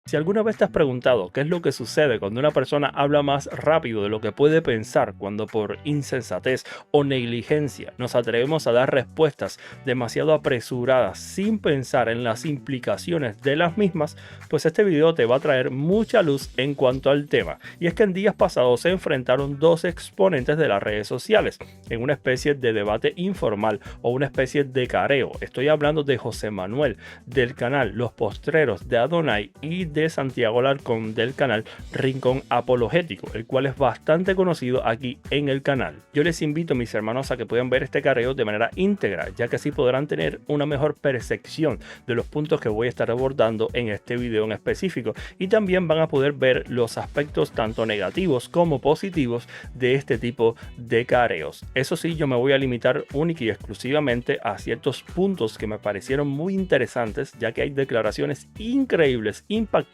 Si alguna vez te has preguntado qué es lo que sucede cuando una persona habla más rápido de lo que puede pensar, cuando por insensatez o negligencia nos atrevemos a dar respuestas demasiado apresuradas sin pensar en las implicaciones de las mismas, pues este video te va a traer mucha luz en cuanto al tema. Y es que en días pasados se enfrentaron dos exponentes de las redes sociales en una especie de debate informal o una especie de careo. Estoy hablando de José Manuel del canal Los Postreros de Adonai y de Santiago Alarcón del canal Rincón Apologético, el cual es bastante conocido aquí en el canal. Yo les invito, mis hermanos, a que puedan ver este careo de manera íntegra, ya que así podrán tener una mejor percepción de los puntos que voy a estar abordando en este video en específico, y también van a poder ver los aspectos tanto negativos como positivos de este tipo de careos. Eso sí, yo me voy a limitar única y exclusivamente a ciertos puntos que me parecieron muy interesantes, ya que hay declaraciones increíbles, impactantes.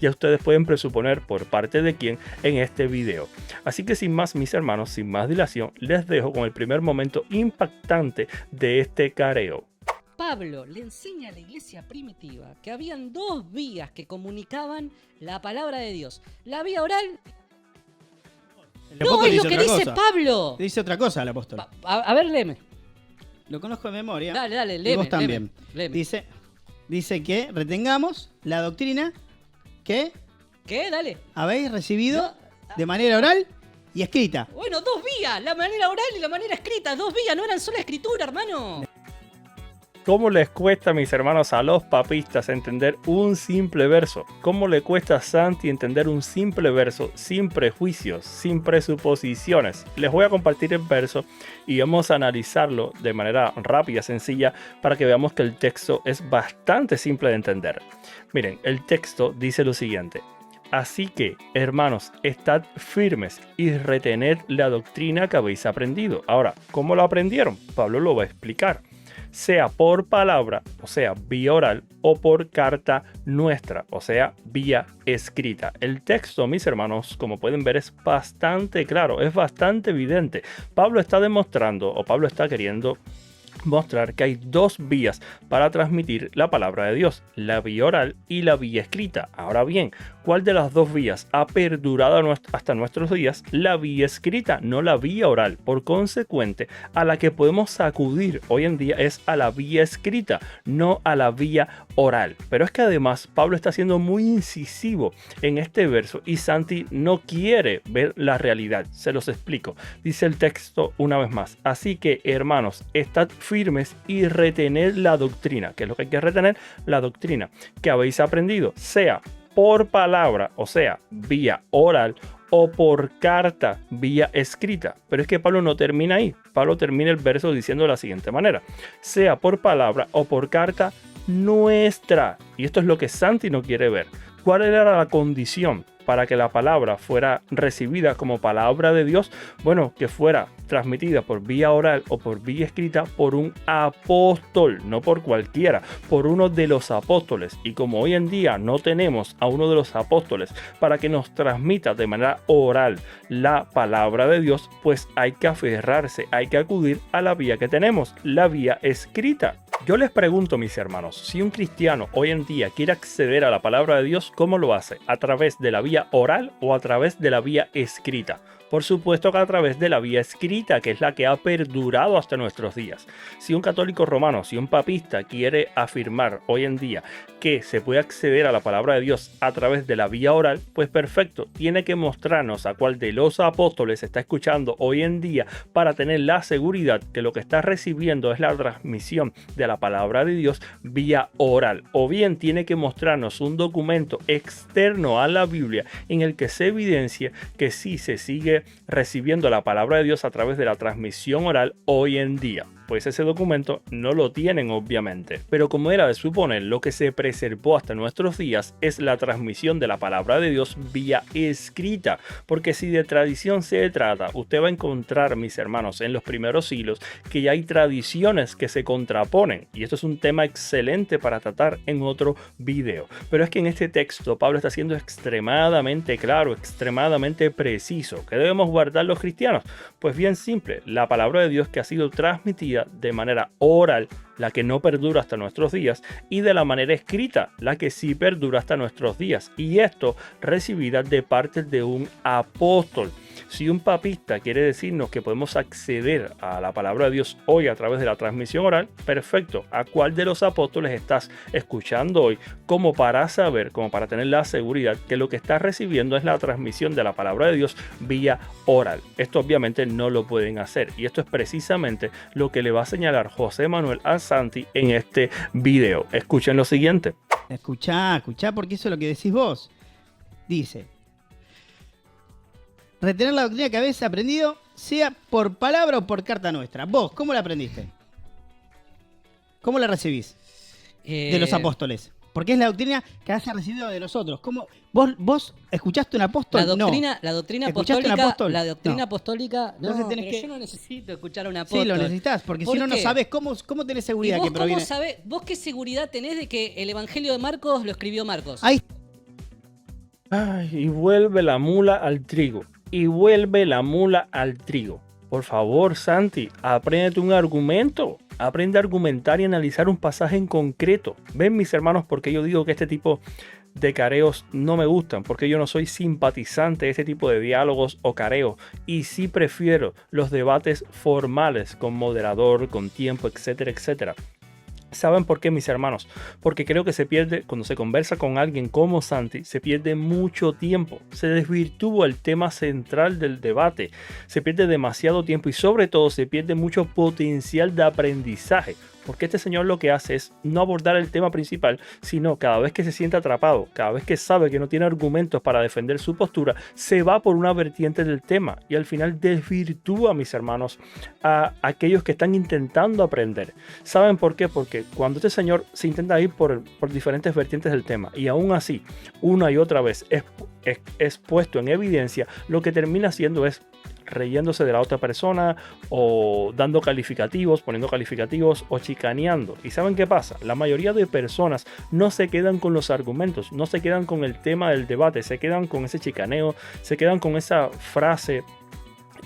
Ya ustedes pueden presuponer por parte de quién en este video. Así que sin más, mis hermanos, sin más dilación, les dejo con el primer momento impactante de este careo. Pablo le enseña a la iglesia primitiva que habían dos vías que comunicaban la palabra de Dios. La vía oral. No, es lo que dice Pablo. Dice otra cosa el apóstol. A ver, léeme. Lo conozco de memoria. Dale, Y léeme. vos también. Léeme. Dice que retengamos la doctrina que ¿Qué? Dale. habéis recibido No. de manera oral y escrita. Bueno, dos vías, la manera oral y la manera escrita. Dos vías, no eran sola escritura, hermano. ¿Cómo les cuesta, mis hermanos, a los papistas entender un simple verso? ¿Cómo le cuesta a Santi entender un simple verso sin prejuicios, sin presuposiciones? Les voy a compartir el verso y vamos a analizarlo de manera rápida, sencilla, para que veamos que el texto es bastante simple de entender. Miren, el texto dice lo siguiente: así que, hermanos, estad firmes y retened la doctrina que habéis aprendido. Ahora, ¿cómo lo aprendieron? Pablo lo va a explicar. Sea por palabra, o sea, vía oral, o por carta nuestra, o sea, vía escrita. El texto, mis hermanos, como pueden ver, es bastante claro, es bastante evidente. Pablo está demostrando, o Pablo está queriendo mostrar que hay dos vías para transmitir la palabra de Dios, la vía oral y la vía escrita. Ahora bien, ¿cuál de las dos vías ha perdurado hasta nuestros días? La vía escrita, no la vía oral. Por consecuente, a la que podemos acudir hoy en día es a la vía escrita, no a la vía oral. Pero es que además Pablo está siendo muy incisivo en este verso y Santi no quiere ver la realidad. Se los explico. Dice el texto una vez más: así que, hermanos, estad firmes y retened la doctrina. ¿Qué es lo que hay que retener? La doctrina que habéis aprendido, sea por palabra, o sea, vía oral, o por carta, vía escrita. Pero es que Pablo no termina ahí. Pablo termina el verso diciendo de la siguiente manera: sea por palabra o por carta nuestra. Y esto es lo que Santi no quiere ver. ¿Cuál era la condición para que la palabra fuera recibida como palabra de Dios? Bueno, que fuera transmitida por vía oral o por vía escrita por un apóstol, no por cualquiera, por uno de los apóstoles. Y como hoy en día no tenemos a uno de los apóstoles para que nos transmita de manera oral la palabra de Dios, pues hay que aferrarse, hay que acudir a la vía que tenemos, la vía escrita. Yo les pregunto, mis hermanos, si un cristiano hoy en día quiere acceder a la palabra de Dios, ¿cómo lo hace? ¿A través de la vía oral o a través de la vía escrita? Por supuesto que a través de la vía escrita, que es la que ha perdurado hasta nuestros días. Si un católico romano, si un papista quiere afirmar hoy en día que se puede acceder a la palabra de Dios a través de la vía oral, pues perfecto, tiene que mostrarnos a cuál de los apóstoles está escuchando hoy en día para tener la seguridad que lo que está recibiendo es la transmisión de la palabra de Dios vía oral. O bien tiene que mostrarnos un documento externo a la Biblia en el que se evidencia que sí se sigue recibiendo la palabra de Dios a través de la transmisión oral hoy en día. Pues ese documento no lo tienen, obviamente. Pero como era de suponer, lo que se preservó hasta nuestros días es la transmisión de la palabra de Dios vía escrita. Porque si de tradición se trata, usted va a encontrar, mis hermanos, en los primeros siglos que ya hay tradiciones que se contraponen. Y esto es un tema excelente para tratar en otro video. Pero es que en este texto Pablo está siendo extremadamente claro, extremadamente preciso. ¿Qué debemos guardar los cristianos? Pues bien simple, la palabra de Dios que ha sido transmitida de manera oral la que no perdura hasta nuestros días, y de la manera escrita, la que sí perdura hasta nuestros días, y esto recibida de parte de un apóstol. Si un papista quiere decirnos que podemos acceder a la palabra de Dios hoy a través de la transmisión oral, perfecto. ¿A cuál de los apóstoles estás escuchando hoy? Como para saber, como para tener la seguridad que lo que estás recibiendo es la transmisión de la palabra de Dios vía oral. Esto obviamente no lo pueden hacer, y esto es precisamente lo que le va a señalar José Manuel a Santi en este video. Escuchen lo siguiente. Escuchá, porque eso es lo que decís vos. Dice: retener la doctrina que habéis aprendido, sea por palabra o por carta nuestra. Vos, ¿cómo la aprendiste? ¿Cómo la recibís? De los apóstoles. Porque es la doctrina que has recibido de los otros. ¿Cómo? ¿Vos escuchaste un apóstol? La doctrina ¿Escuchaste apostólica. un apóstol? La doctrina No. apostólica. No, Entonces tenés pero que- yo no necesito escuchar a un apóstol. Sí, lo necesitas, porque si no, no qué? sabés cómo tenés ¿Y seguridad vos que proviene. cómo sabés? ¿Vos qué seguridad tenés de que el Evangelio de Marcos lo escribió Marcos? Ahí Ay, y vuelve la mula al trigo. Y vuelve la mula al trigo. Por favor, Santi, apréndete un argumento. Aprende a argumentar y analizar un pasaje en concreto. Ven, mis hermanos, porque yo digo que este tipo de careos no me gustan, porque yo no soy simpatizante de este tipo de diálogos o careos, y sí prefiero los debates formales con moderador, con tiempo, etcétera, etcétera. ¿Saben por qué, mis hermanos? Porque creo que se pierde, cuando se conversa con alguien como Santi, se pierde mucho tiempo. Se desvirtúa el tema central del debate. Se pierde demasiado tiempo y sobre todo se pierde mucho potencial de aprendizaje. Porque este señor lo que hace es no abordar el tema principal, sino cada vez que se siente atrapado, cada vez que sabe que no tiene argumentos para defender su postura, se va por una vertiente del tema y al final desvirtúa, mis hermanos, a aquellos que están intentando aprender. ¿Saben por qué? Porque cuando este señor se intenta ir por diferentes vertientes del tema y aún así, una y otra vez es puesto en evidencia, lo que termina haciendo es reyéndose de la otra persona o dando calificativos, poniendo calificativos o chicaneando. ¿Y saben qué pasa? La mayoría de personas no se quedan con los argumentos, no se quedan con el tema del debate, se quedan con ese chicaneo, se quedan con esa frase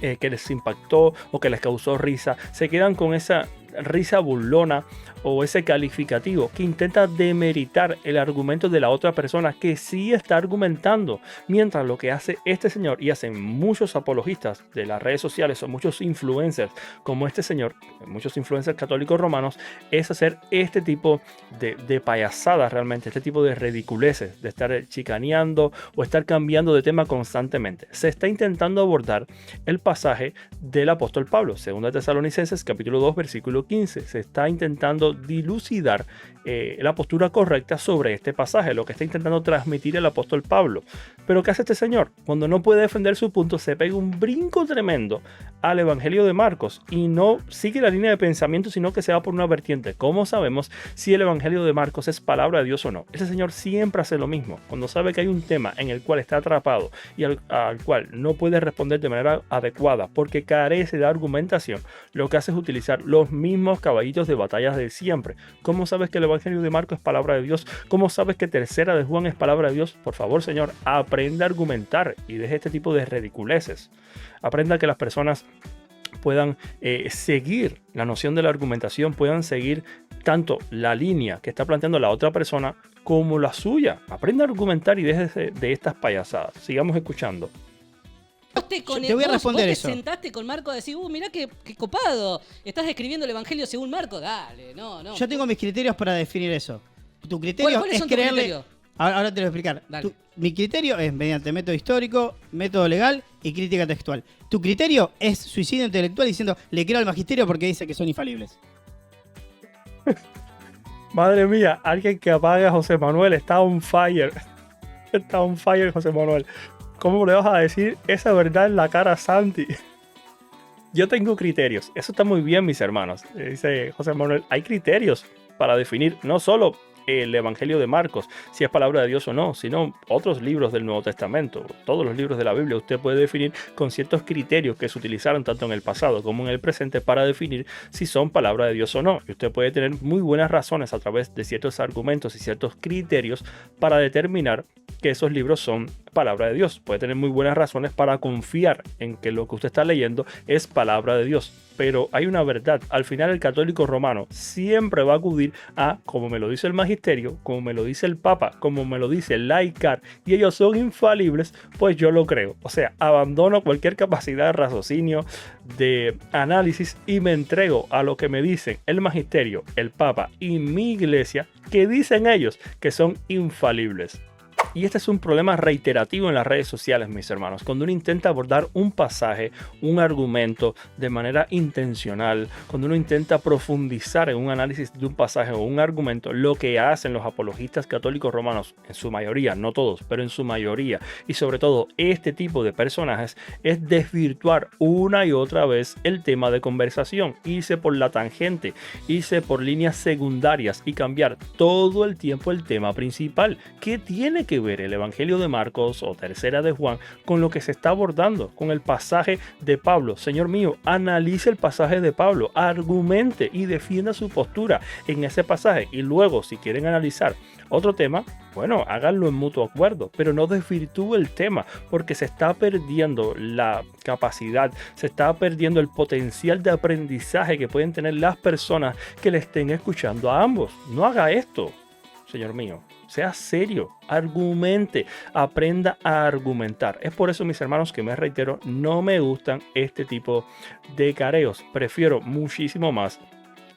que les impactó o que les causó risa, se quedan con esa risa burlona o ese calificativo que intenta demeritar el argumento de la otra persona que sí está argumentando, mientras lo que hace este señor, y hacen muchos apologistas de las redes sociales o muchos influencers como este señor, muchos influencers católicos romanos, es hacer este tipo de payasadas realmente, este tipo de ridiculeces, de estar chicaneando o estar cambiando de tema constantemente. Se está intentando abordar el pasaje del apóstol Pablo, 2 Tesalonicenses capítulo 2 versículo 15. Se está intentando dilucidar la postura correcta sobre este pasaje, lo que está intentando transmitir el apóstol Pablo. Pero ¿qué hace este señor? Cuando no puede defender su punto, se pega un brinco tremendo al Evangelio de Marcos y no sigue la línea de pensamiento, sino que se va por una vertiente. ¿Cómo sabemos si el Evangelio de Marcos es palabra de Dios o no? Ese señor siempre hace lo mismo. Cuando sabe que hay un tema en el cual está atrapado y al cual no puede responder de manera adecuada porque carece de argumentación, lo que hace es utilizar los mismos caballitos de batallas de siempre. ¿Cómo sabes que el Evangelio de Marcos es palabra de Dios? ¿Cómo sabes que Tercera de Juan es palabra de Dios? Por favor, señor, aprenda a argumentar y deje este tipo de ridiculeces. Aprenda que las personas puedan seguir la noción de la argumentación, puedan seguir tanto la línea que está planteando la otra persona como la suya. Aprenda a argumentar y déjese de estas payasadas. Sigamos escuchando. Te voy a responder vos eso. te sentaste con Marco a decir, mirá qué copado, estás escribiendo el Evangelio según Marco, dale, no. Yo tengo mis criterios para definir eso. Tu criterio ¿Cuáles es son tus creerle. criterios? Ahora te lo voy a explicar. Dale. Mi criterio es mediante método histórico, método legal y crítica textual. Tu criterio es suicidio intelectual diciendo le creo al magisterio porque dice que son infalibles. Madre mía, alguien que apague a José Manuel está on fire. Está on fire José Manuel. ¿Cómo le vas a decir esa verdad en la cara a Santi? Yo tengo criterios. Eso está muy bien, mis hermanos. Dice José Manuel, hay criterios para definir no solo el Evangelio de Marcos, si es palabra de Dios o no, sino otros libros del Nuevo Testamento, todos los libros de la Biblia. Usted puede definir con ciertos criterios que se utilizaron tanto en el pasado como en el presente para definir si son palabra de Dios o no. Y usted puede tener muy buenas razones a través de ciertos argumentos y ciertos criterios para determinar que esos libros son palabra de Dios. Puede tener muy buenas razones para confiar en que lo que usted está leyendo es palabra de Dios. Pero hay una verdad. Al final el católico romano siempre va a acudir a, como me lo dice el magisterio, como me lo dice el Papa, como me lo dice el laicar, y ellos son infalibles, pues yo lo creo. O sea, abandono cualquier capacidad de raciocinio, de análisis, y me entrego a lo que me dicen el magisterio, el Papa y mi iglesia, que dicen ellos que son infalibles. Y este es un problema reiterativo en las redes sociales, mis hermanos. Cuando uno intenta abordar un pasaje, un argumento de manera intencional, cuando uno intenta profundizar en un análisis de un pasaje o un argumento, lo que hacen los apologistas católicos romanos, en su mayoría, no todos, pero en su mayoría, y sobre todo este tipo de personajes, es desvirtuar una y otra vez el tema de conversación, irse por la tangente, irse por líneas secundarias y cambiar todo el tiempo el tema principal. ¿Qué tiene que ver el Evangelio de Marcos o Tercera de Juan con lo que se está abordando, con el pasaje de Pablo? Señor mío, analice el pasaje de Pablo, argumente y defienda su postura en ese pasaje, y luego, si quieren analizar otro tema, bueno, háganlo en mutuo acuerdo, pero no desvirtúe el tema, porque se está perdiendo la capacidad, se está perdiendo el potencial de aprendizaje que pueden tener las personas que le estén escuchando a ambos. No haga esto, señor mío. Sea serio, argumente, aprenda a argumentar. Es por eso, mis hermanos, que me reitero, no me gustan este tipo de careos. Prefiero muchísimo más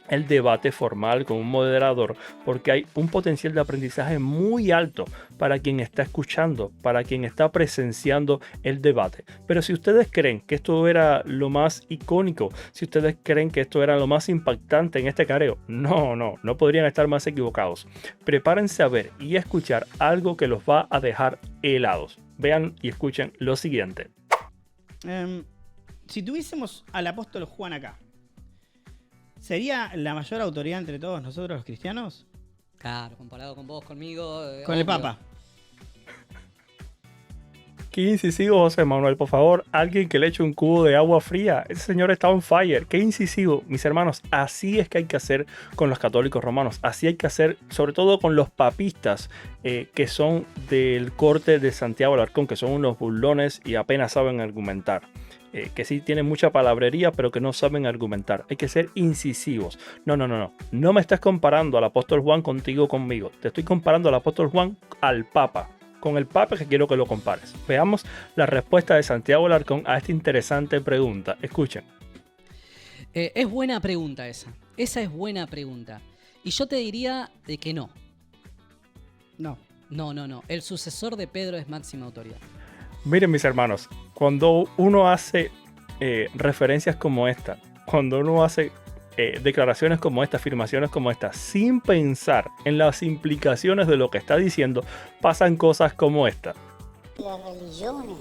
el debate formal con un moderador, porque hay un potencial de aprendizaje muy alto para quien está escuchando, para quien está presenciando el debate. Pero si ustedes creen que esto era lo más icónico, si ustedes creen que esto era lo más impactante en este careo, no podrían estar más equivocados. Prepárense a ver y a escuchar algo que los va a dejar helados. Vean y escuchen lo siguiente. Si tuviésemos al apóstol Juan acá, ¿sería la mayor autoridad entre todos nosotros los cristianos? Claro, comparado con vos, conmigo. Con el Papa. Qué incisivo, José Manuel, por favor, alguien que le eche un cubo de agua fría. Ese señor está on fire. Qué incisivo, mis hermanos. Así es que hay que hacer con los católicos romanos. Así hay que hacer, sobre todo con los papistas, que son del corte de Santiago Alarcón, que son unos burlones y apenas saben argumentar. Que sí tienen mucha palabrería, pero que no saben argumentar. Hay que ser incisivos. No me estás comparando al apóstol Juan conmigo. Te estoy comparando al apóstol Juan al Papa. Con el Papa que quiero que lo compares. Veamos la respuesta de Santiago Alarcón a esta interesante pregunta. Escuchen. Es buena pregunta esa. Esa es buena pregunta. Y yo te diría de que no. No. No. El sucesor de Pedro es máxima autoridad. Miren, mis hermanos, cuando uno hace referencias como esta, cuando uno hace declaraciones como esta, afirmaciones como esta, sin pensar en las implicaciones de lo que está diciendo, pasan cosas como esta. Las religiones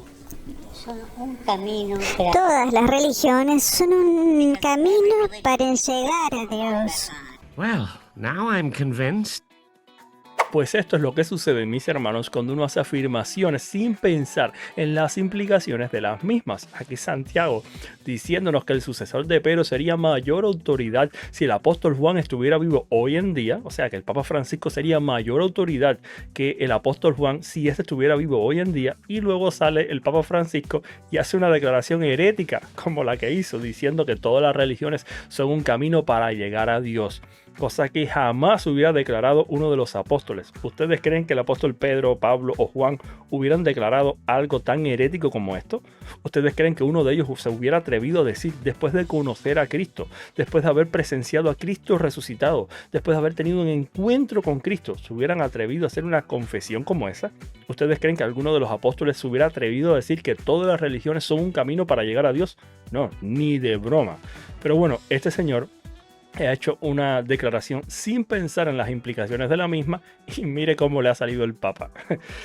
son un camino. Todas las religiones son un camino para llegar a Dios. Well, now I'm convinced. Pues esto es lo que sucede, mis hermanos, cuando uno hace afirmaciones sin pensar en las implicaciones de las mismas. Aquí Santiago diciéndonos que el sucesor de Pedro sería mayor autoridad si el apóstol Juan estuviera vivo hoy en día. O sea que el Papa Francisco sería mayor autoridad que el apóstol Juan si este estuviera vivo hoy en día. Y luego sale el Papa Francisco y hace una declaración herética como la que hizo, diciendo que todas las religiones son un camino para llegar a Dios. Cosa que jamás hubiera declarado uno de los apóstoles. ¿Ustedes creen que el apóstol Pedro, Pablo o Juan hubieran declarado algo tan herético como esto? ¿Ustedes creen que uno de ellos se hubiera atrevido a decir, después de conocer a Cristo, después de haber presenciado a Cristo resucitado, después de haber tenido un encuentro con Cristo, se hubieran atrevido a hacer una confesión como esa? ¿Ustedes creen que alguno de los apóstoles se hubiera atrevido a decir que todas las religiones son un camino para llegar a Dios? No, ni de broma. Pero bueno, este señor ha hecho una declaración sin pensar en las implicaciones de la misma y mire cómo le ha salido el Papa.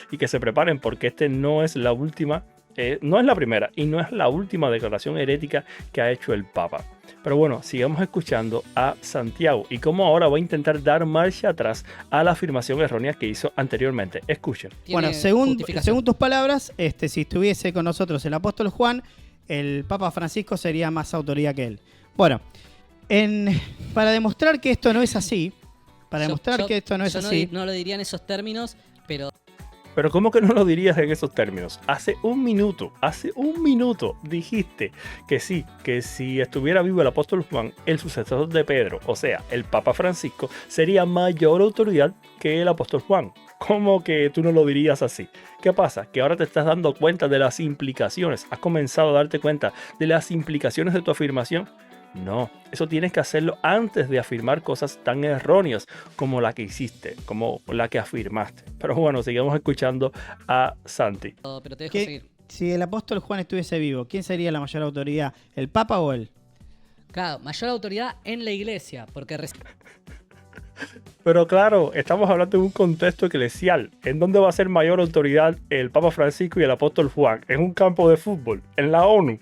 Y que se preparen porque este no es la última, no es la primera y no es la última declaración herética que ha hecho el Papa. Pero bueno, sigamos escuchando a Santiago y cómo ahora va a intentar dar marcha atrás a la afirmación errónea que hizo anteriormente. Escuchen. Bueno, según tus palabras, si estuviese con nosotros el apóstol Juan, el Papa Francisco sería más autoridad que él. Bueno, para demostrar que esto no es así, No lo diría en esos términos, pero Pero ¿cómo que no lo dirías en esos términos? Hace un minuto dijiste que sí, que si estuviera vivo el apóstol Juan, el sucesor de Pedro, o sea, el Papa Francisco, sería mayor autoridad que el apóstol Juan. ¿Cómo que tú no lo dirías así? ¿Qué pasa? Que ahora te estás dando cuenta de las implicaciones. ¿Has comenzado a darte cuenta de las implicaciones de tu afirmación? No, eso tienes que hacerlo antes de afirmar cosas tan erróneas como la que hiciste, como la que afirmaste. Pero bueno, sigamos escuchando a Santi. Pero te dejo seguir. Si el apóstol Juan estuviese vivo, ¿quién sería la mayor autoridad? ¿El Papa o él? Claro, mayor autoridad en la iglesia, porque Pero claro, estamos hablando de un contexto eclesial. ¿En dónde va a ser mayor autoridad el Papa Francisco y el apóstol Juan? ¿En un campo de fútbol? ¿En la ONU?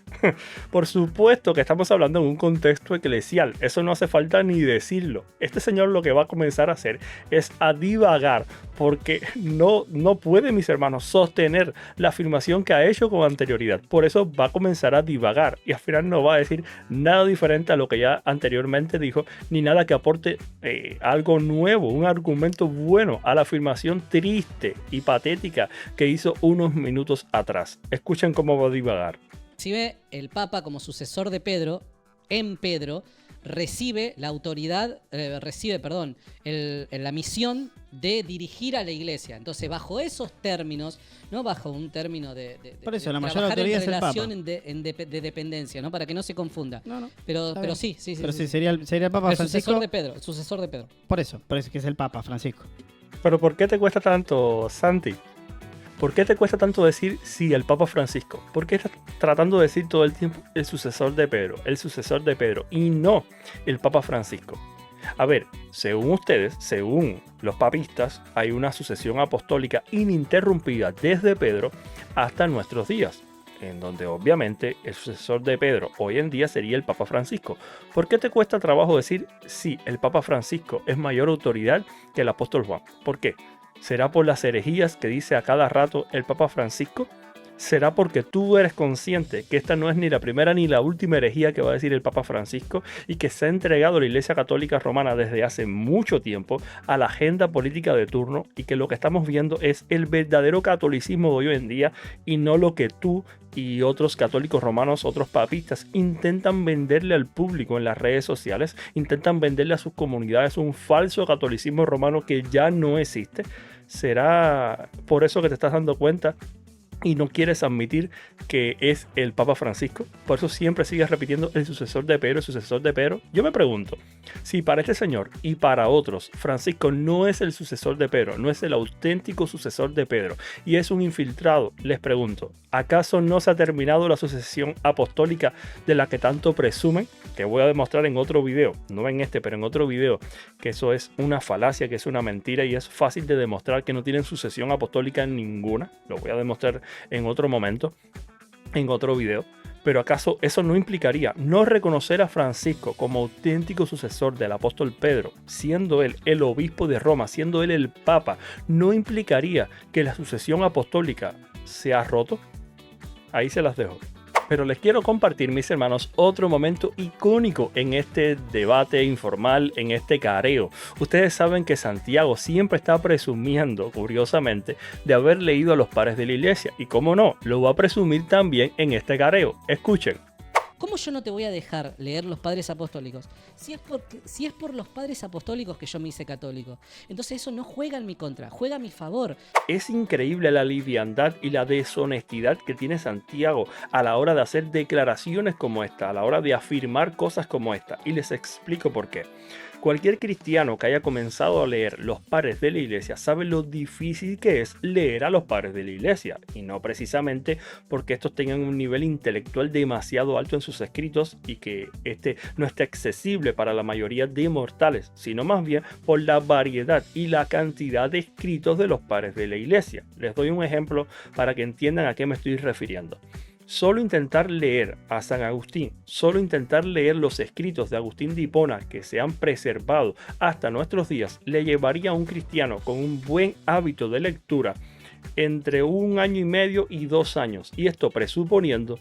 Por supuesto que estamos hablando en un contexto eclesial. Eso no hace falta ni decirlo. Este señor lo que va a comenzar a hacer es a divagar, porque no puede, mis hermanos, sostener la afirmación que ha hecho con anterioridad. Por eso va a comenzar a divagar y al final no va a decir nada diferente a lo que ya anteriormente dijo, ni nada que aporte algo nuevo, un argumento bueno a la afirmación triste y patética que hizo unos minutos atrás. Escuchen cómo va a divagar. Recibe el Papa como sucesor de Pedro, en Pedro, recibe la autoridad, la misión de dirigir a la iglesia. Entonces, bajo esos términos, no bajo un término de por eso, la mayor trabajar autoridad en es el Papa. relación de dependencia, ¿no? Para que no se confunda. No, pero sí. Pero sí, sería el Papa el Francisco. el sucesor de Pedro. Por eso que es el Papa Francisco. Pero ¿por qué te cuesta tanto, Santi? ¿Por qué te cuesta tanto decir sí, el Papa Francisco? ¿Por qué estás tratando de decir todo el tiempo el sucesor de Pedro y no el Papa Francisco? A ver, según ustedes, según los papistas, hay una sucesión apostólica ininterrumpida desde Pedro hasta nuestros días, en donde obviamente el sucesor de Pedro hoy en día sería el Papa Francisco. ¿Por qué te cuesta trabajo decir sí, el Papa Francisco es mayor autoridad que el apóstol Juan? ¿Por qué? ¿Será por las herejías que dice a cada rato el Papa Francisco? ¿Será porque tú eres consciente que esta no es ni la primera ni la última herejía que va a decir el Papa Francisco y que se ha entregado a la Iglesia Católica Romana desde hace mucho tiempo a la agenda política de turno y que lo que estamos viendo es el verdadero catolicismo de hoy en día y no lo que tú y otros católicos romanos, otros papistas, intentan venderle al público en las redes sociales, intentan venderle a sus comunidades un falso catolicismo romano que ya no existe? ¿Será por eso que te estás dando cuenta y no quieres admitir que es el Papa Francisco? Por eso siempre sigues repitiendo el sucesor de Pedro, el sucesor de Pedro. Yo me pregunto, si para este señor y para otros Francisco no es el sucesor de Pedro, no es el auténtico sucesor de Pedro y es un infiltrado, les pregunto, ¿acaso no se ha terminado la sucesión apostólica de la que tanto presumen? Que voy a demostrar en otro video, no en este, pero en otro video, que eso es una falacia, que es una mentira y es fácil de demostrar que no tienen sucesión apostólica ninguna. Lo voy a demostrar en otro momento, en otro video. Pero ¿acaso eso no implicaría no reconocer a Francisco como auténtico sucesor del apóstol Pedro, siendo él el obispo de Roma, siendo él el papa? ¿No implicaría que la sucesión apostólica se ha roto? Ahí se las dejo. Pero les quiero compartir, mis hermanos, otro momento icónico en este debate informal, en este careo. Ustedes saben que Santiago siempre está presumiendo, curiosamente, de haber leído a los padres de la iglesia. Y cómo no, lo va a presumir también en este careo. Escuchen. ¿Cómo yo no te voy a dejar leer los padres apostólicos? Si es por los padres apostólicos que yo me hice católico. Entonces eso no juega en mi contra, juega a mi favor. Es increíble la liviandad y la deshonestidad que tiene Santiago a la hora de hacer declaraciones como esta, a la hora de afirmar cosas como esta. Y les explico por qué. Cualquier cristiano que haya comenzado a leer los padres de la iglesia sabe lo difícil que es leer a los padres de la iglesia, y no precisamente porque estos tengan un nivel intelectual demasiado alto en sus escritos y que este no esté accesible para la mayoría de mortales, sino más bien por la variedad y la cantidad de escritos de los padres de la iglesia. Les doy un ejemplo para que entiendan a qué me estoy refiriendo. Solo intentar leer a San Agustín, solo intentar leer los escritos de Agustín de Hipona que se han preservado hasta nuestros días, le llevaría a un cristiano con un buen hábito de lectura entre 1 año y medio y 2 años. Y esto presuponiendo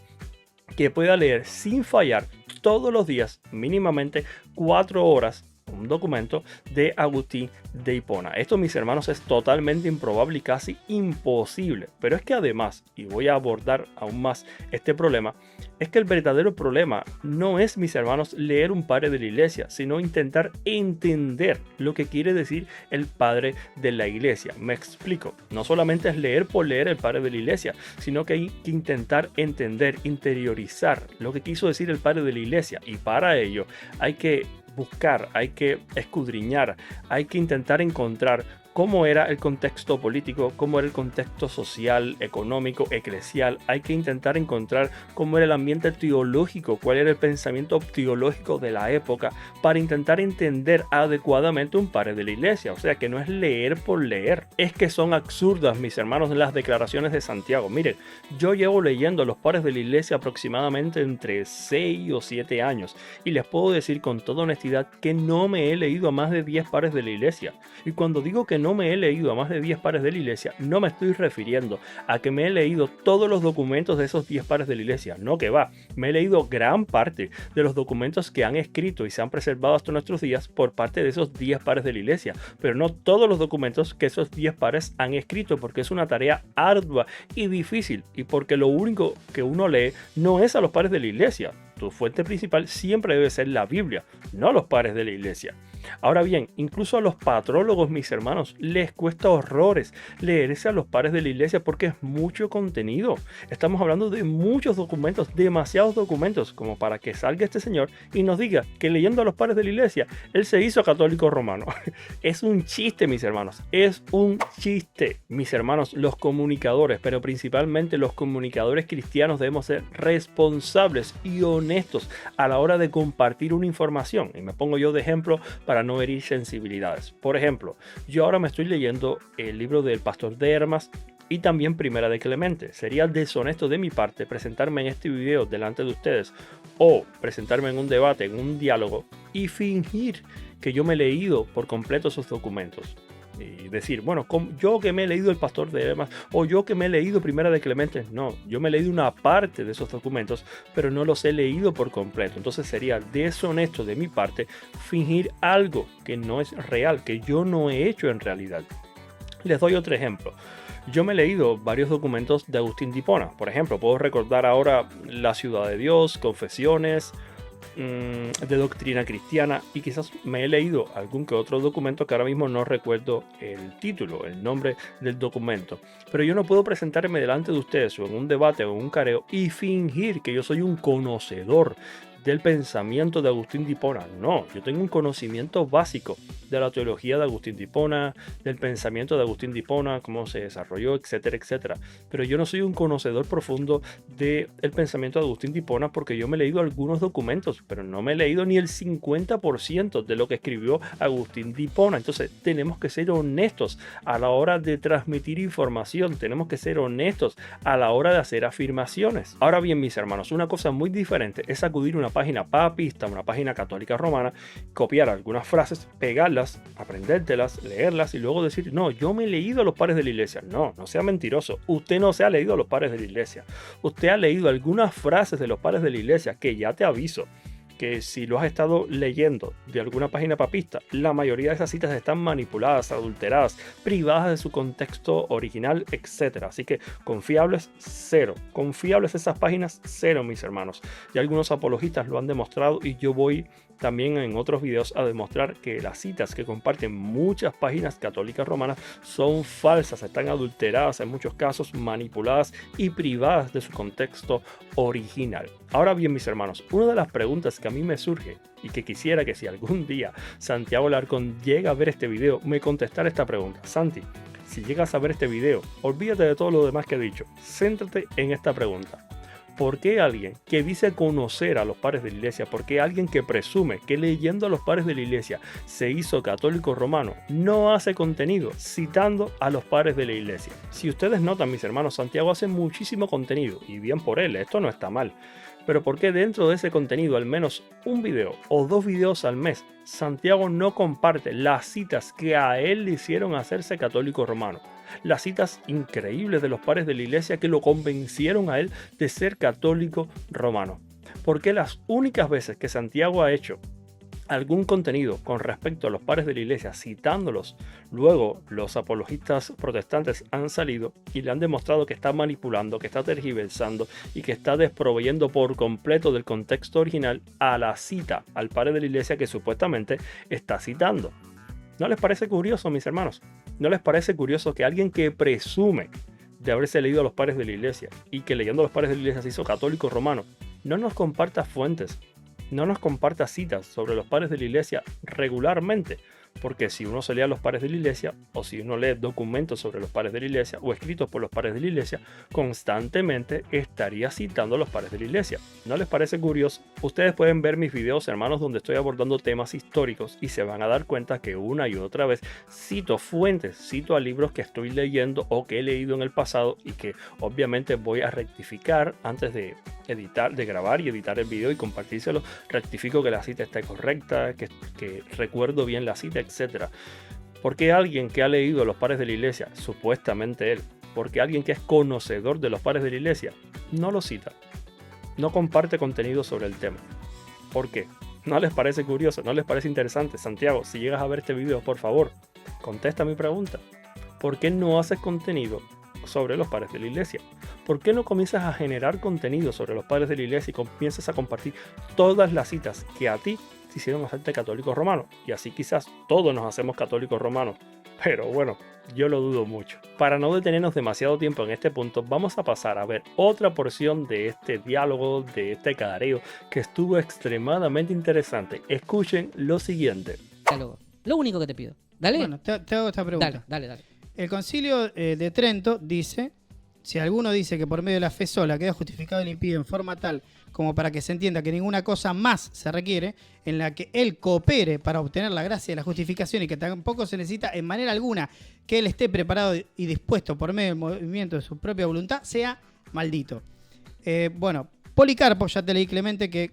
que pueda leer sin fallar todos los días mínimamente 4 horas un documento de Agustín de Hipona. Esto, mis hermanos, es totalmente improbable y casi imposible. Pero es que además, y voy a abordar aún más este problema, es que el verdadero problema no es, mis hermanos, leer un padre de la iglesia, sino intentar entender lo que quiere decir el padre de la iglesia. Me explico. No solamente es leer por leer el padre de la iglesia, sino que hay que intentar entender, interiorizar lo que quiso decir el padre de la iglesia. Y para ello hay que buscar, hay que escudriñar, hay que intentar encontrar cómo era el contexto político, cómo era el contexto social, económico, eclesial. Hay que intentar encontrar cómo era el ambiente teológico, cuál era el pensamiento teológico de la época, para intentar entender adecuadamente un padre de la iglesia. O sea, que no es leer por leer. Es que son absurdas, mis hermanos, las declaraciones de Santiago. Miren, yo llevo leyendo los padres de la iglesia aproximadamente entre 6 o 7 años, y les puedo decir con toda honestidad que no me he leído a más de 10 padres de la iglesia. Y cuando digo que no me he leído a más de 10 pares de la iglesia, no me estoy refiriendo a que me he leído todos los documentos de esos 10 pares de la iglesia. No, que va. Me he leído gran parte de los documentos que han escrito y se han preservado hasta nuestros días por parte de esos 10 pares de la iglesia, pero no todos los documentos que esos 10 pares han escrito, porque es una tarea ardua y difícil, y porque lo único que uno lee no es a los pares de la iglesia. Tu fuente principal siempre debe ser la Biblia, no los pares de la iglesia. Ahora bien, incluso a los patrólogos, mis hermanos, les cuesta horrores leerse a los pares de la iglesia porque es mucho contenido. Estamos hablando de muchos documentos, demasiados documentos, como para que salga este señor y nos diga que leyendo a los pares de la iglesia, él se hizo católico romano. Es un chiste, mis hermanos, es un chiste. Mis hermanos, los comunicadores, pero principalmente los comunicadores cristianos, debemos ser responsables y honestos a la hora de compartir una información. Y me pongo yo de ejemplo para no herir sensibilidades. Por ejemplo, yo ahora me estoy leyendo el libro del pastor de Hermas y también Primera de Clemente. Sería deshonesto de mi parte presentarme en este video delante de ustedes o presentarme en un debate, en un diálogo y fingir que yo me he leído por completo esos documentos. Y decir, bueno, yo que me he leído el pastor de Hermas o yo que me he leído Primera de Clemente. No, yo me he leído una parte de esos documentos, pero no los he leído por completo. Entonces sería deshonesto de mi parte fingir algo que no es real, que yo no he hecho en realidad. Les doy otro ejemplo. Yo me he leído varios documentos de Agustín de Hipona. Por ejemplo, puedo recordar ahora La Ciudad de Dios, Confesiones, de doctrina cristiana, y quizás me he leído algún que otro documento que ahora mismo no recuerdo el título, el nombre del documento, pero yo no puedo presentarme delante de ustedes o en un debate o en un careo y fingir que yo soy un conocedor del pensamiento de Agustín de Hipona. No, yo tengo un conocimiento básico de la teología de Agustín de Hipona, del pensamiento de Agustín de Hipona, cómo se desarrolló, etcétera, etcétera. Pero yo no soy un conocedor profundo del pensamiento de Agustín de Hipona, porque yo me he leído algunos documentos, pero no me he leído ni el 50% de lo que escribió Agustín de Hipona. Entonces tenemos que ser honestos a la hora de transmitir información, tenemos que ser honestos a la hora de hacer afirmaciones. Ahora bien, mis hermanos, una cosa muy diferente es acudir a una página papista, una página católica romana, copiar algunas frases, pegarlas, aprendértelas, leerlas y luego decir, no, yo me he leído los pares de la iglesia. No, no sea mentiroso. Usted no se ha leído los pares de la iglesia. Usted ha leído algunas frases de los pares de la iglesia, que ya te aviso que si lo has estado leyendo de alguna página papista, la mayoría de esas citas están manipuladas, adulteradas, privadas de su contexto original, etc. Así que confiables, cero. Confiables esas páginas, cero, mis hermanos. Y algunos apologistas lo han demostrado, y yo voy también en otros videos a demostrar que las citas que comparten muchas páginas católicas romanas son falsas, están adulteradas, en muchos casos manipuladas y privadas de su contexto original. Ahora bien, mis hermanos, una de las preguntas que a mí me surge y que quisiera que si algún día Santiago Alarcón llega a ver este video, me contestara esta pregunta. Santi, si llegas a ver este video, olvídate de todo lo demás que he dicho, céntrate en esta pregunta. ¿Por qué alguien que dice conocer a los pares de la iglesia, por qué alguien que presume que leyendo a los pares de la iglesia se hizo católico romano, no hace contenido citando a los pares de la iglesia? Si ustedes notan, mis hermanos, Santiago hace muchísimo contenido, y bien por él, esto no está mal. Pero ¿por qué dentro de ese contenido, al menos un video o 2 videos al mes, Santiago no comparte las citas que a él le hicieron hacerse católico romano? Las citas increíbles de los pares de la iglesia que lo convencieron a él de ser católico romano. Porque las únicas veces que Santiago ha hecho algún contenido con respecto a los padres de la iglesia, citándolos, luego los apologistas protestantes han salido y le han demostrado que está manipulando, que está tergiversando y que está desproveyendo por completo del contexto original a la cita al padre de la iglesia que supuestamente está citando. ¿No les parece curioso, mis hermanos? ¿No les parece curioso que alguien que presume de haberse leído a los padres de la iglesia y que leyendo a los padres de la iglesia se hizo católico romano, no nos comparta fuentes, no nos comparta citas sobre los padres de la iglesia regularmente? Porque si uno se lee a los padres de la iglesia, o si uno lee documentos sobre los padres de la iglesia o escritos por los padres de la iglesia, constantemente estaría citando a los padres de la iglesia. ¿No les parece curioso? Ustedes pueden ver mis videos, hermanos, donde estoy abordando temas históricos y se van a dar cuenta que una y otra vez cito fuentes, cito a libros que estoy leyendo o que he leído en el pasado y que obviamente voy a rectificar antes de editar, de grabar y editar el video y compartírselo. Rectifico que la cita esté correcta, que recuerdo bien la cita, etc. Porque alguien que ha leído a los padres de la iglesia, supuestamente él, porque alguien que es conocedor de los padres de la iglesia, no lo cita, no comparte contenido sobre el tema? ¿Por qué? ¿No les parece curioso? ¿No les parece interesante? Santiago, si llegas a ver este video, por favor, contesta mi pregunta. ¿Por qué no haces contenido sobre los padres de la iglesia? ¿Por qué no comienzas a generar contenido sobre los padres de la iglesia y comienzas a compartir todas las citas que a ti te hicieron hacerte católico romano? Y así quizás todos nos hacemos católicos romanos, pero bueno, yo lo dudo mucho. Para no detenernos demasiado tiempo en este punto, vamos a pasar a ver otra porción de este diálogo, de este cadareo, que estuvo extremadamente interesante. Escuchen lo siguiente. Lo único que te pido. Dale. Bueno, te hago esta pregunta. Dale. El Concilio de Trento dice: si alguno dice que por medio de la fe sola queda justificado el impío en forma tal como para que se entienda que ninguna cosa más se requiere en la que él coopere para obtener la gracia de la justificación, y que tampoco se necesita en manera alguna que él esté preparado y dispuesto por medio del movimiento de su propia voluntad, sea maldito. Bueno, Policarpo, ya te leí, Clemente, que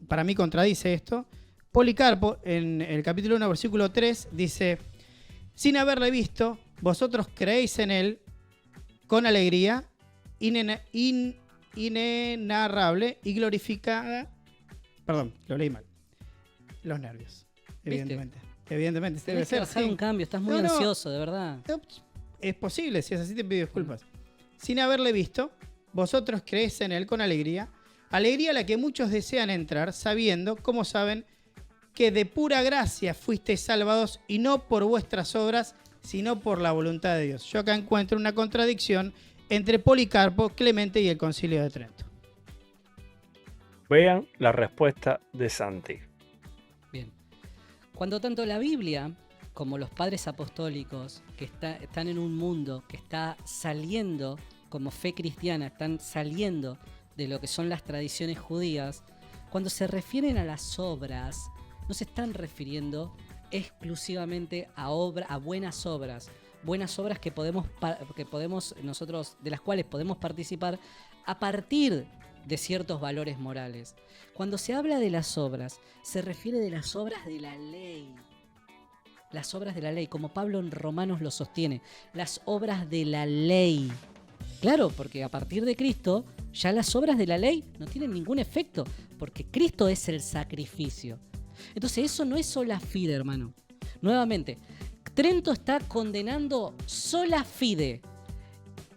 para mí contradice esto. Policarpo, en el capítulo 1, versículo 3, dice: sin haberle visto, vosotros creéis en él con alegría inenarrable y glorificada. Perdón, lo leí mal. Los nervios, evidentemente. Evidentemente, debe ser así. Un cambio, estás muy ansioso, de verdad. Es posible, si es así te pido disculpas. Sin haberle visto, vosotros creéis en él con alegría, alegría a la que muchos desean entrar, sabiendo, como saben, que de pura gracia fuisteis salvados, y no por vuestras obras, sino por la voluntad de Dios. Yo acá encuentro una contradicción entre Policarpo, Clemente y el Concilio de Trento. Vean la respuesta de Santi. Bien. Cuando tanto la Biblia como los padres apostólicos, que están en un mundo que está saliendo como fe cristiana, están saliendo de lo que son las tradiciones judías, cuando se refieren a las obras, no se están refiriendo exclusivamente a buenas obras que podemos nosotros, de las cuales podemos participar a partir de ciertos valores morales. Cuando se habla de las obras, se refiere de las obras de la ley. Las obras de la ley, como Pablo en Romanos lo sostiene, las obras de la ley. Claro, porque a partir de Cristo, ya las obras de la ley no tienen ningún efecto, porque Cristo es el sacrificio. Entonces eso no es sola fide, hermano. Nuevamente, Trento está condenando sola fide.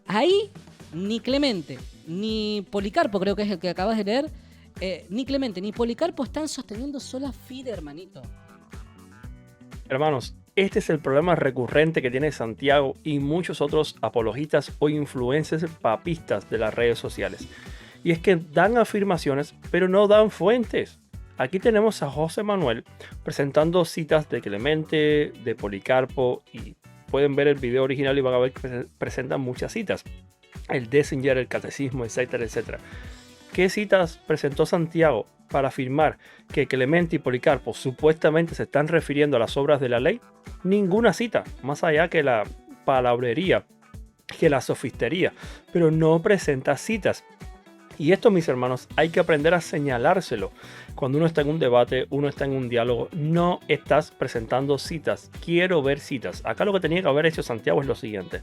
Ahí ni Clemente, ni Policarpo, creo que es el que acabas de leer, ni Clemente, ni Policarpo están sosteniendo sola fide, hermanito. Hermanos, este es el problema recurrente que tiene Santiago y muchos otros apologistas o influencers papistas de las redes sociales. Y es que dan afirmaciones, pero no dan fuentes. Aquí tenemos a José Manuel presentando citas de Clemente, de Policarpo, y pueden ver el video original y van a ver que presentan muchas citas. El Dessinger, el Catecismo, etcétera, etcétera. ¿Qué citas presentó Santiago para afirmar que Clemente y Policarpo supuestamente se están refiriendo a las obras de la ley? Ninguna cita, más allá que la palabrería, que la sofistería, pero no presenta citas. Y esto, mis hermanos, hay que aprender a señalárselo. Cuando uno está en un debate, uno está en un diálogo, no estás presentando citas. Quiero ver citas. Acá lo que tenía que haber hecho Santiago es lo siguiente.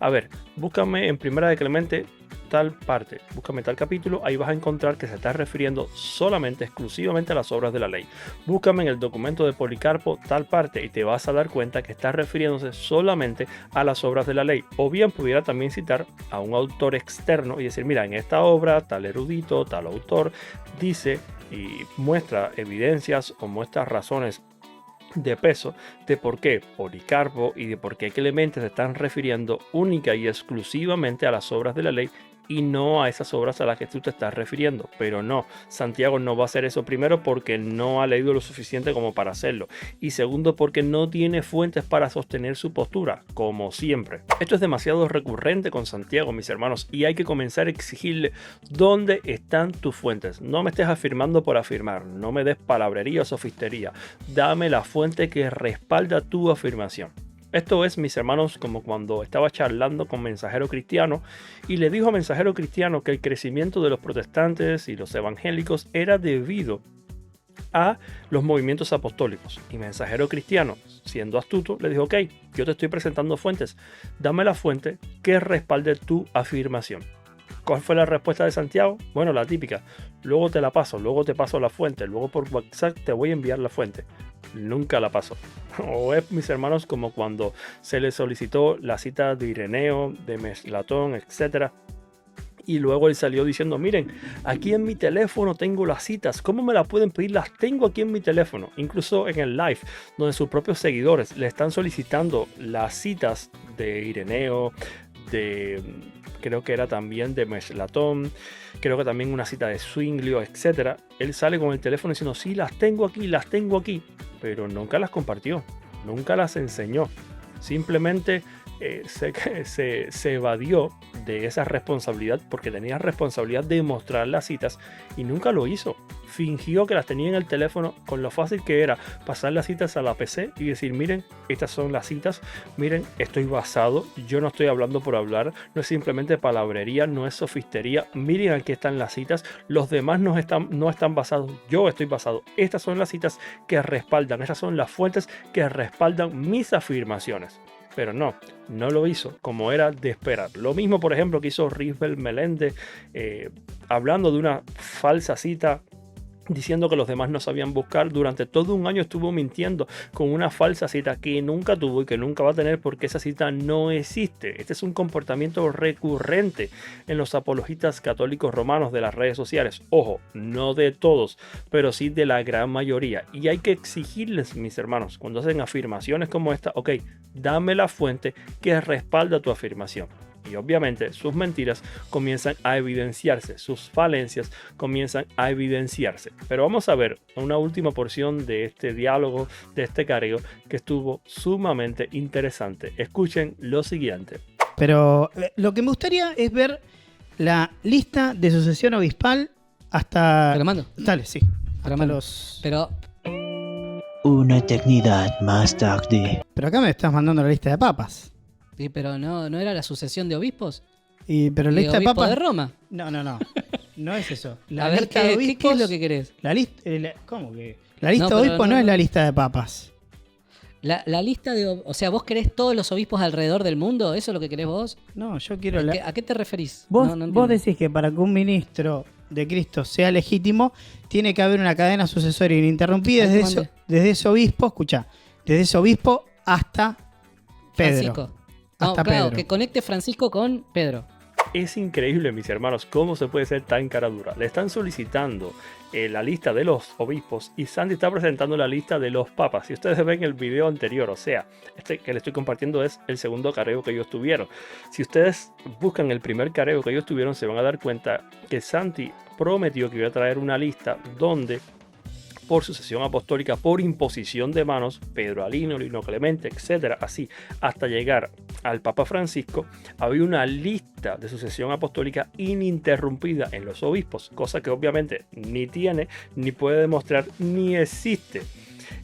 A ver, búscame en Primera de Clemente tal parte, búscame tal capítulo, ahí vas a encontrar que se está refiriendo solamente, exclusivamente a las obras de la ley. Búscame en el documento de Policarpo tal parte y te vas a dar cuenta que está refiriéndose solamente a las obras de la ley. O bien pudiera también citar a un autor externo y decir, mira, en esta obra tal erudito, tal autor dice y muestra evidencias o muestra razones de peso de por qué Policarpo y de por qué Clemente se están refiriendo única y exclusivamente a las obras de la ley y no a esas obras a las que tú te estás refiriendo. Pero no, Santiago no va a hacer eso, primero porque no ha leído lo suficiente como para hacerlo, y segundo porque no tiene fuentes para sostener su postura, como siempre. Esto es demasiado recurrente con Santiago, mis hermanos, y hay que comenzar a exigirle dónde están tus fuentes. No me estés afirmando por afirmar, no me des palabrería o sofistería, dame la fuente que respalda tu afirmación. Esto es, mis hermanos, como cuando estaba charlando con Mensajero Cristiano y le dijo a Mensajero Cristiano que el crecimiento de los protestantes y los evangélicos era debido a los movimientos apostólicos. Y Mensajero Cristiano, siendo astuto, le dijo, ok, yo te estoy presentando fuentes, dame la fuente que respalde tu afirmación. ¿Cuál fue la respuesta de Santiago? Bueno, la típica, luego te la paso, luego te paso la fuente, luego por WhatsApp te voy a enviar la fuente. Nunca la pasó. O es, mis hermanos, como cuando se le solicitó la cita de Ireneo, de Meslatón, etc. Y luego él salió diciendo, miren, aquí en mi teléfono tengo las citas, ¿cómo me las pueden pedir? Las tengo aquí en mi teléfono. Incluso en el live, donde sus propios seguidores le están solicitando las citas de Ireneo, creo que era también de Meslatón, creo que también una cita de Zwinglio, etc. Él sale con el teléfono diciendo, sí, las tengo aquí, pero nunca las compartió, nunca las enseñó. Simplemente se evadió de esa responsabilidad porque tenía responsabilidad de mostrar las citas y nunca lo hizo. Fingió que las tenía en el teléfono con lo fácil que era pasar las citas a la PC y decir, miren, estas son las citas, miren, estoy basado, yo no estoy hablando por hablar, no es simplemente palabrería, no es sofistería, miren aquí están las citas, los demás no están basados, yo estoy basado, estas son las citas que respaldan, estas son las fuentes que respaldan mis afirmaciones. Pero no lo hizo como era de esperar. Lo mismo, por ejemplo, que hizo Risbel Meléndez hablando de una falsa cita, diciendo que los demás no sabían buscar. Durante todo un año estuvo mintiendo con una falsa cita que nunca tuvo y que nunca va a tener porque esa cita no existe. Este es un comportamiento recurrente en los apologistas católicos romanos de las redes sociales. Ojo, no de todos, pero sí de la gran mayoría. Y hay que exigirles, mis hermanos, cuando hacen afirmaciones como esta, ok, dame la fuente que respalda tu afirmación. Y obviamente sus mentiras comienzan a evidenciarse, sus falencias comienzan a evidenciarse. Pero vamos a ver una última porción de este diálogo, de este careo, que estuvo sumamente interesante. Escuchen lo siguiente. Pero lo que me gustaría es ver la lista de sucesión obispal hasta... ¿Te lo mando? Dale, sí. Pero... Una eternidad más tarde. Pero acá me estás mandando la lista de papas. Sí, pero no era la sucesión de obispos. Pero la lista de papas de Roma. No. No es eso. A ver, ¿qué es lo que querés? La lista, ¿cómo que? La lista de obispos no es la lista de papas. La lista de... O sea, ¿vos querés todos los obispos alrededor del mundo? ¿Eso es lo que querés vos? No, yo quiero... ¿A qué te referís? Vos decís que para que un ministro de Cristo sea legítimo, tiene que haber una cadena sucesoria ininterrumpida desde ese obispo, escuchá, desde ese obispo hasta Pedro. Francisco. Claro, que conecte Francisco con Pedro. Es increíble, mis hermanos, cómo se puede ser tan cara dura. Le están solicitando la lista de los obispos y Sandy está presentando la lista de los papas. Si ustedes ven el video anterior, o sea, este que les estoy compartiendo es el segundo careo que ellos tuvieron. Si ustedes buscan el primer careo que ellos tuvieron, se van a dar cuenta que Santi prometió que iba a traer una lista donde, por sucesión apostólica, por imposición de manos, Pedro Alino, Lino Clemente, etcétera, así, hasta llegar al Papa Francisco, había una lista de sucesión apostólica ininterrumpida en los obispos, cosa que obviamente ni tiene, ni puede demostrar, ni existe.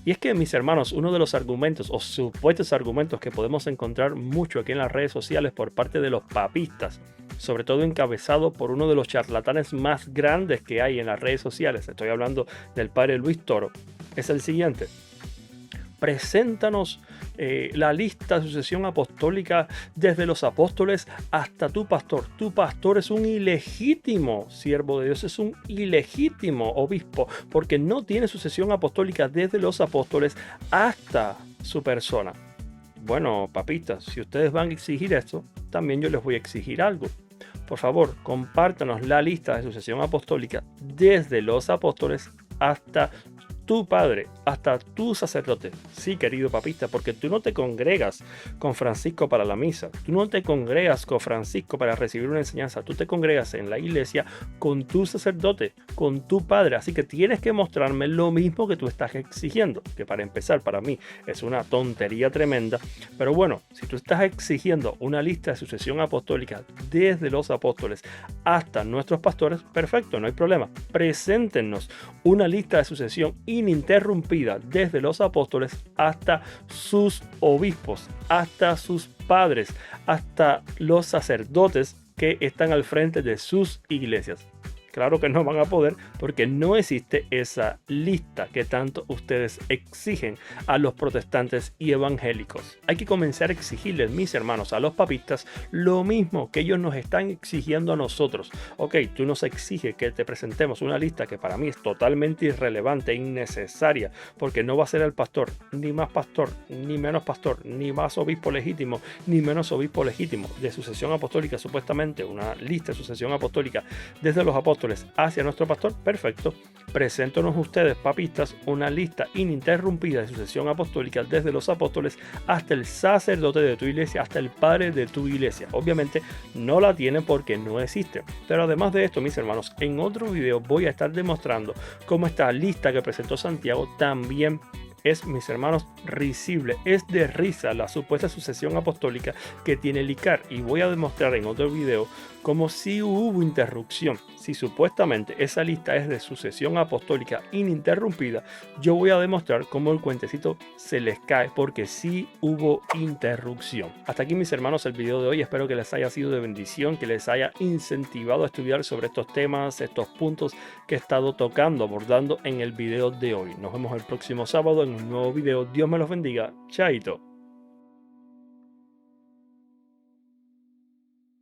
Y es que, mis hermanos, uno de los argumentos o supuestos argumentos que podemos encontrar mucho aquí en las redes sociales por parte de los papistas, sobre todo encabezado por uno de los charlatanes más grandes que hay en las redes sociales, estoy hablando del padre Luis Toro, es el siguiente: preséntanos la lista de sucesión apostólica desde los apóstoles hasta tu pastor. Tu pastor es un ilegítimo siervo de Dios, es un ilegítimo obispo, porque no tiene sucesión apostólica desde los apóstoles hasta su persona. Bueno, papitas, si ustedes van a exigir esto, también yo les voy a exigir algo. Por favor, compártanos la lista de sucesión apostólica desde los apóstoles hasta tu padre, hasta tu sacerdote. Sí, querido papista, porque tú no te congregas con Francisco para la misa, tú no te congregas con Francisco para recibir una enseñanza, tú te congregas en la iglesia con tu sacerdote, con tu padre, así que tienes que mostrarme lo mismo que tú estás exigiendo, que para empezar para mí es una tontería tremenda, pero bueno, si tú estás exigiendo una lista de sucesión apostólica desde los apóstoles hasta nuestros pastores, perfecto, no hay problema, preséntenos una lista de sucesión ininterrumpida desde los apóstoles hasta sus obispos, hasta sus padres, hasta los sacerdotes que están al frente de sus iglesias. Claro que no van a poder porque no existe esa lista que tanto ustedes exigen a los protestantes y evangélicos. Hay que comenzar a exigirles, mis hermanos, a los papistas lo mismo que ellos nos están exigiendo a nosotros. Ok, tú nos exiges que te presentemos una lista que para mí es totalmente irrelevante e innecesaria porque no va a ser el pastor, ni más pastor, ni menos pastor, ni más obispo legítimo, ni menos obispo legítimo de sucesión apostólica, supuestamente una lista de sucesión apostólica desde los apóstoles hacia nuestro pastor, perfecto. Preséntanos ustedes, papistas, una lista ininterrumpida de sucesión apostólica desde los apóstoles hasta el sacerdote de tu iglesia, hasta el padre de tu iglesia. Obviamente no la tienen porque no existe. Pero además de esto, mis hermanos, en otro video voy a estar demostrando cómo esta lista que presentó Santiago también es, mis hermanos, risible, es de risa la supuesta sucesión apostólica que tiene el ICAR, y voy a demostrar en otro video cómo si hubo interrupción, si supuestamente esa lista es de sucesión apostólica ininterrumpida, yo voy a demostrar cómo el cuentecito se les cae porque sí hubo interrupción. Hasta aquí, mis hermanos, el video de hoy. Espero que les haya sido de bendición, que les haya incentivado a estudiar sobre estos temas, estos puntos que he estado tocando, abordando en el video de hoy. Nos vemos el próximo sábado en un nuevo video. Dios me los bendiga. Chaito.